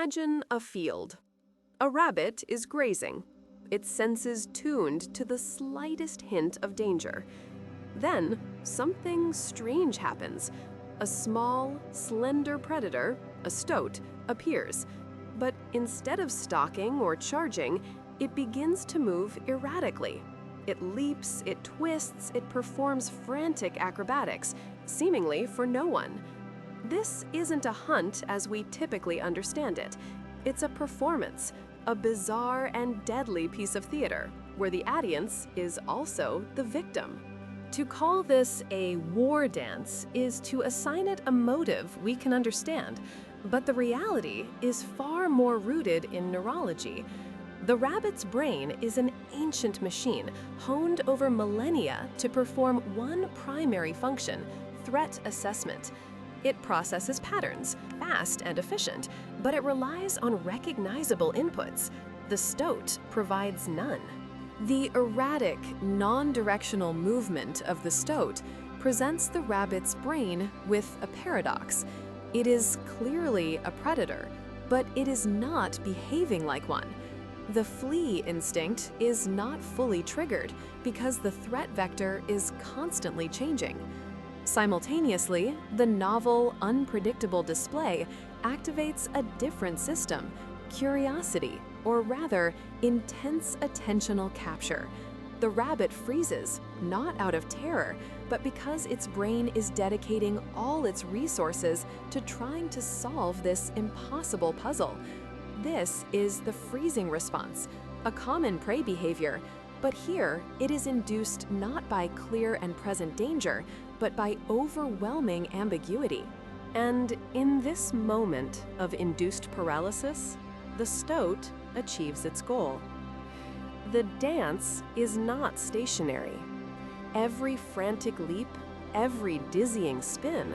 Imagine a field. A rabbit is grazing, its senses tuned to the slightest hint of danger. Then, something strange happens. A small, slender predator, a stoat, appears. But instead of stalking or charging, it begins to move erratically. It leaps, it twists, it performs frantic acrobatics, seemingly for no one. This isn't a hunt as we typically understand it. It's a performance, a bizarre and deadly piece of theater, where the audience is also the victim. To call this a war dance is to assign it a motive we can understand, but the reality is far more rooted in neurology. The rabbit's brain is an ancient machine honed over millennia to perform one primary function: threat assessment. It processes patterns, fast and efficient, but it relies on recognizable inputs. The stoat provides none. The erratic, non-directional movement of the stoat presents the rabbit's brain with a paradox. It is clearly a predator, but it is not behaving like one. The flee instinct is not fully triggered because the threat vector is constantly changing. Simultaneously, the novel, unpredictable display activates a different system: curiosity, or rather, intense attentional capture. The rabbit freezes, not out of terror, but because its brain is dedicating all its resources to trying to solve this impossible puzzle. This is the freezing response, a common prey behavior, but here it is induced not by clear and present danger, but by overwhelming ambiguity. And in this moment of induced paralysis, the stoat achieves its goal. The dance is not stationary. Every frantic leap, every dizzying spin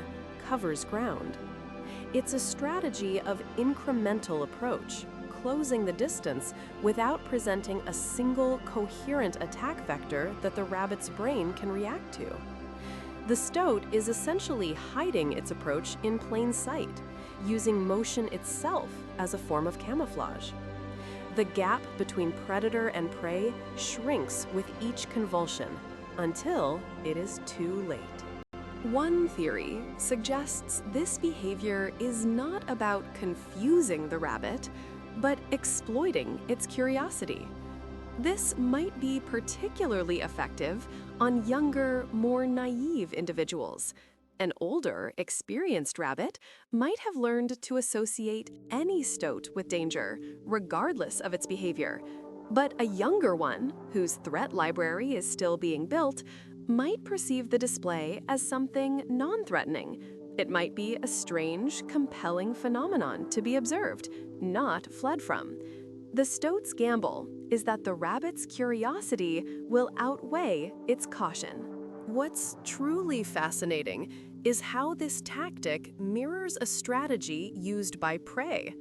covers ground. It's a strategy of incremental approach, closing the distance without presenting a single coherent attack vector that the rabbit's brain can react to. The stoat is essentially hiding its approach in plain sight, using motion itself as a form of camouflage. The gap between predator and prey shrinks with each convulsion until it is too late. One theory suggests this behavior is not about confusing the rabbit, but exploiting its curiosity. This might be particularly effective on younger, more naive individuals. An older, experienced rabbit might have learned to associate any stoat with danger, regardless of its behavior. But a younger one, whose threat library is still being built, might perceive the display as something non-threatening. It might be a strange, compelling phenomenon to be observed, not fled from. The stoat's gamble is that the rabbit's curiosity will outweigh its caution. What's truly fascinating is how this tactic mirrors a strategy used by prey.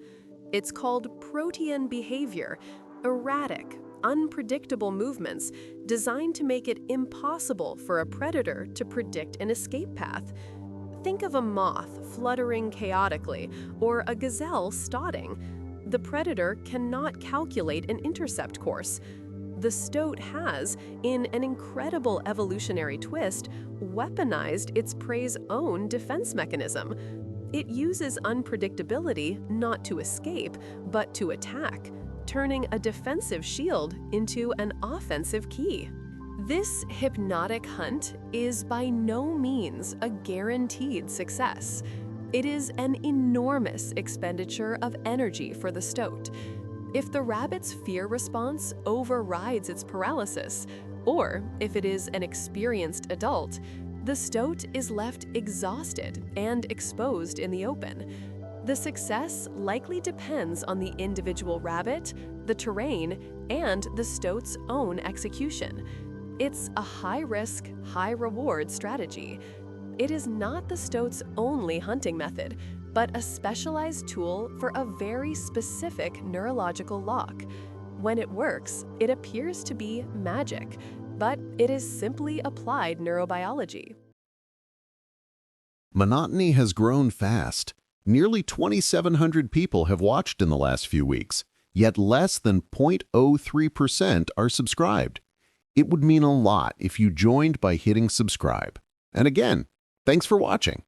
It's called protean behavior, erratic, unpredictable movements designed to make it impossible for a predator to predict an escape path. Think of a moth fluttering chaotically or a gazelle stotting. The predator cannot calculate an intercept course. The stoat has, in an incredible evolutionary twist, weaponized its prey's own defense mechanism. It uses unpredictability not to escape, but to attack, turning a defensive shield into an offensive key. This hypnotic hunt is by no means a guaranteed success. It is an enormous expenditure of energy for the stoat. If the rabbit's fear response overrides its paralysis, or if it is an experienced adult, the stoat is left exhausted and exposed in the open. The success likely depends on the individual rabbit, the terrain, and the stoat's own execution. It's a high-risk, high-reward strategy. It is not the stoat's only hunting method, but a specialized tool for a very specific neurological lock. When it works, it appears to be magic, but it is simply applied neurobiology. Monotony has grown fast. Nearly 2,700 people have watched in the last few weeks, yet less than 0.03% are subscribed. It would mean a lot if you joined by hitting subscribe. And again, thanks for watching.